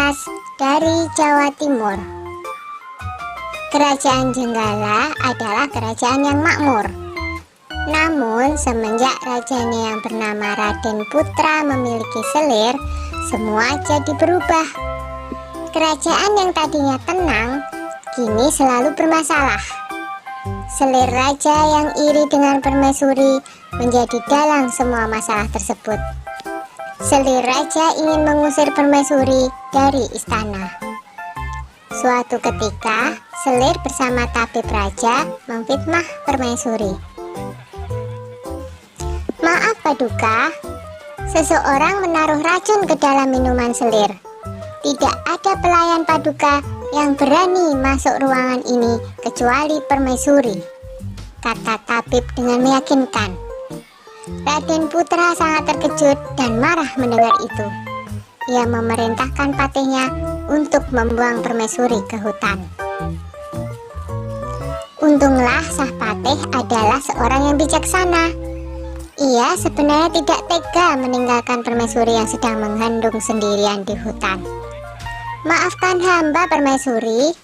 Laras dari Jawa Timur. Kerajaan Jenggala adalah kerajaan yang makmur. Namun semenjak rajanya yang bernama Raden Putra memiliki selir, semua jadi berubah. Kerajaan yang tadinya tenang, kini selalu bermasalah. Selir raja yang iri dengan permaisuri menjadi dalang semua masalah tersebut. Selir raja ingin mengusir permaisuri dari istana. Suatu ketika, selir bersama tabib raja memfitnah permaisuri. Maaf Paduka, seseorang menaruh racun ke dalam minuman selir. Tidak ada pelayan Paduka yang berani masuk ruangan ini kecuali permaisuri, kata tabib dengan meyakinkan. Raden Putra sangat terkejut dan marah mendengar itu. Ia memerintahkan patihnya untuk membuang permaisuri ke hutan. Untunglah Sang Patih adalah seorang yang bijaksana. Ia sebenarnya tidak tega meninggalkan permaisuri yang sedang mengandung sendirian di hutan. Maafkan hamba permaisuri,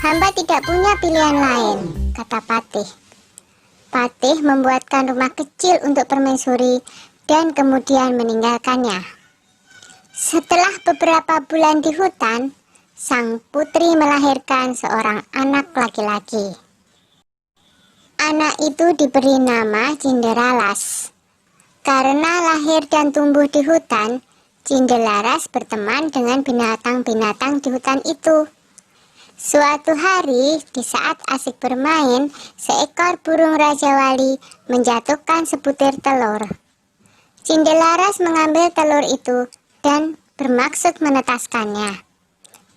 hamba tidak punya pilihan lain, kata Patih. Patih membuatkan rumah kecil untuk permaisuri dan kemudian meninggalkannya. Setelah beberapa bulan di hutan, sang putri melahirkan seorang anak laki-laki. Anak itu diberi nama Cinderalas. Karena lahir dan tumbuh di hutan, Cinderalas berteman dengan binatang-binatang di hutan itu. Suatu hari, di saat asik bermain, seekor burung Raja Wali menjatuhkan sebutir telur. Cinderalas mengambil telur itu dan bermaksud menetaskannya.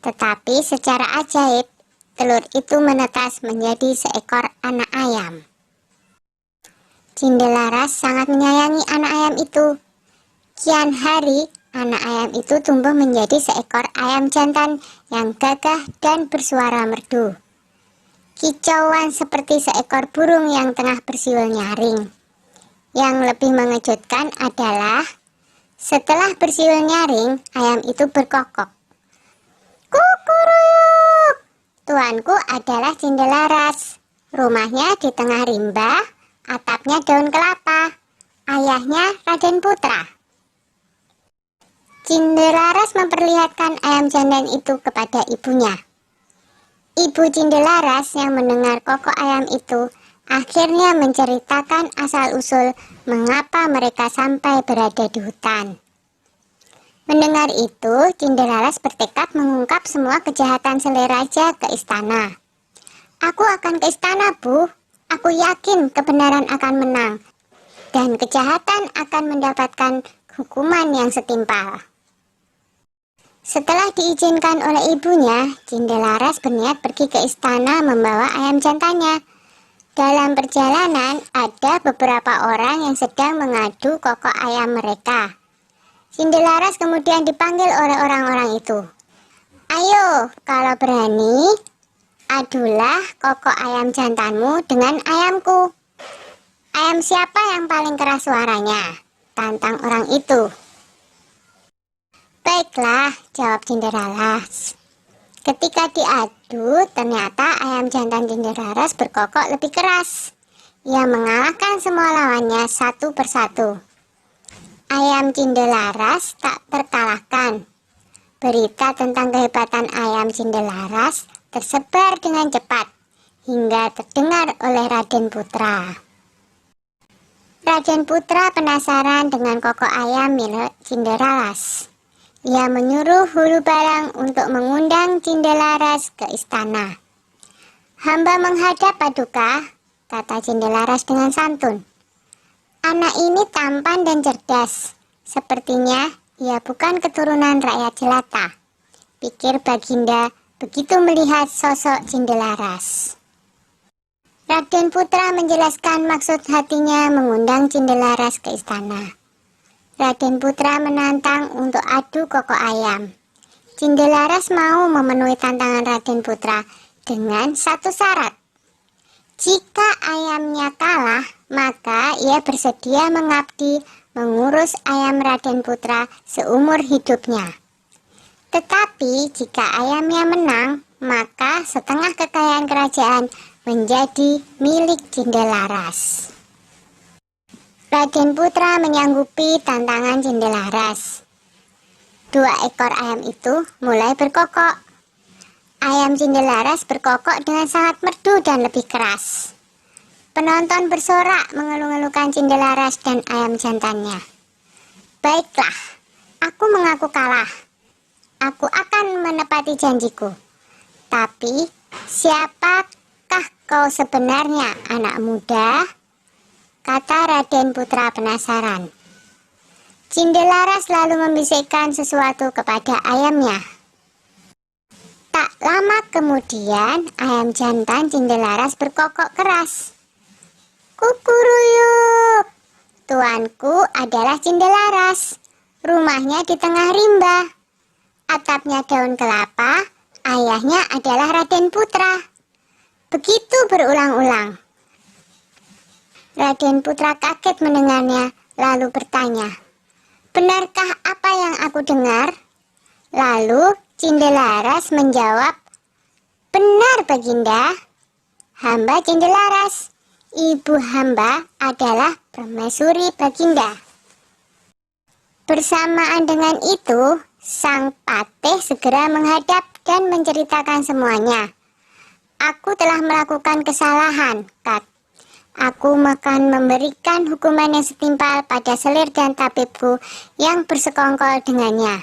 Tetapi secara ajaib, telur itu menetas menjadi seekor anak ayam. Cinderalas sangat menyayangi anak ayam itu. Kian hari, anak ayam itu tumbuh menjadi seekor ayam jantan yang gagah dan bersuara merdu. Kicauan seperti seekor burung yang tengah bersiul nyaring. Yang lebih mengejutkan adalah setelah bersiul nyaring, ayam itu berkokok. Kukuruyuk! Tuanku adalah Cinderalas. Rumahnya di tengah rimba, atapnya daun kelapa. Ayahnya Raden Putra. Cinderalas memperlihatkan ayam jantan itu kepada ibunya. Ibu Cinderalas yang mendengar kokok ayam itu akhirnya menceritakan asal-usul mengapa mereka sampai berada di hutan. Mendengar itu, Cinderalas bertekad mengungkap semua kejahatan selir raja ke istana. Aku akan ke istana, Bu. Aku yakin kebenaran akan menang dan kejahatan akan mendapatkan hukuman yang setimpal. Setelah diizinkan oleh ibunya, Cinderalas berniat pergi ke istana membawa ayam jantannya. Dalam perjalanan, ada beberapa orang yang sedang mengadu kokok ayam mereka. Cinderalas kemudian dipanggil oleh orang-orang itu. Ayo, kalau berani, adulah kokok ayam jantanmu dengan ayamku. Ayam siapa yang paling keras suaranya? Tantang orang itu. Baiklah, jawab Cinderalas. Ketika diadu, ternyata ayam jantan Cinderalas berkokok lebih keras. Ia mengalahkan semua lawannya satu persatu. Ayam Cinderalas tak terkalahkan. Berita tentang kehebatan ayam Cinderalas tersebar dengan cepat hingga terdengar oleh Raden Putra. Raden Putra penasaran dengan kokok ayam milik Cinderalas. Ia menyuruh hulu balang untuk mengundang Cinderalas ke istana. Hamba menghadap Paduka, kata Cinderalas dengan santun. Anak ini tampan dan cerdas. Sepertinya ia bukan keturunan rakyat jelata, pikir Baginda begitu melihat sosok Cinderalas. Raden Putra menjelaskan maksud hatinya mengundang Cinderalas ke istana. Raden Putra menantang untuk adu kokok ayam. Cinderalas mau memenuhi tantangan Raden Putra dengan satu syarat. Jika ayamnya kalah, maka ia bersedia mengabdi mengurus ayam Raden Putra seumur hidupnya. Tetapi Tapi jika ayamnya menang, maka setengah kekayaan kerajaan menjadi milik Cindelaras. Raden Putra menyanggupi tantangan Cindelaras. 2 ekor ayam itu mulai berkokok. Ayam Cindelaras berkokok dengan sangat merdu dan lebih keras. Penonton bersorak mengeluh-elukan Cindelaras dan ayam jantannya. Baiklah, aku mengaku kalah. Aku akan menepati janjiku. Tapi, siapakah kau sebenarnya, anak muda? Kata Raden Putra penasaran. Cindelaras lalu membisikkan sesuatu kepada ayamnya. Tak lama kemudian, ayam jantan Cindelaras berkokok keras. Kukuruyuk, tuanku adalah Cindelaras. Rumahnya di tengah rimba. Atapnya daun kelapa, ayahnya adalah Raden Putra. Begitu berulang-ulang. Raden Putra kaget mendengarnya, lalu bertanya, benarkah apa yang aku dengar? Lalu Cindelaras menjawab, benar Baginda. Hamba Cindelaras, ibu hamba adalah permaisuri Baginda. Bersamaan dengan itu, sang patih segera menghadap dan menceritakan semuanya. Aku telah melakukan kesalahan, Kat. Aku akan memberikan hukuman yang setimpal pada selir dan tabibku yang bersekongkol dengannya.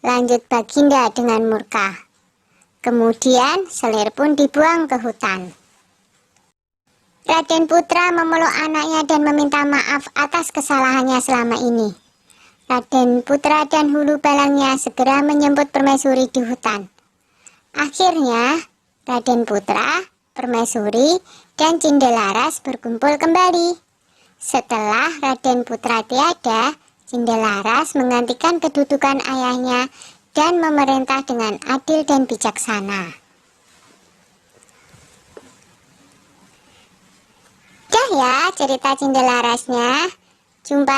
Lanjut Baginda dengan murka. Kemudian selir pun dibuang ke hutan. Raden Putra memeluk anaknya dan meminta maaf atas kesalahannya selama ini. Raden Putra dan hulu balangnya segera menjemput permaisuri di hutan. Akhirnya, Raden Putra, permaisuri, dan Cindelaras berkumpul kembali. Setelah Raden Putra tiada, Cindelaras menggantikan kedudukan ayahnya dan memerintah dengan adil dan bijaksana. Dah ya cerita Cindelarasnya. Jumpa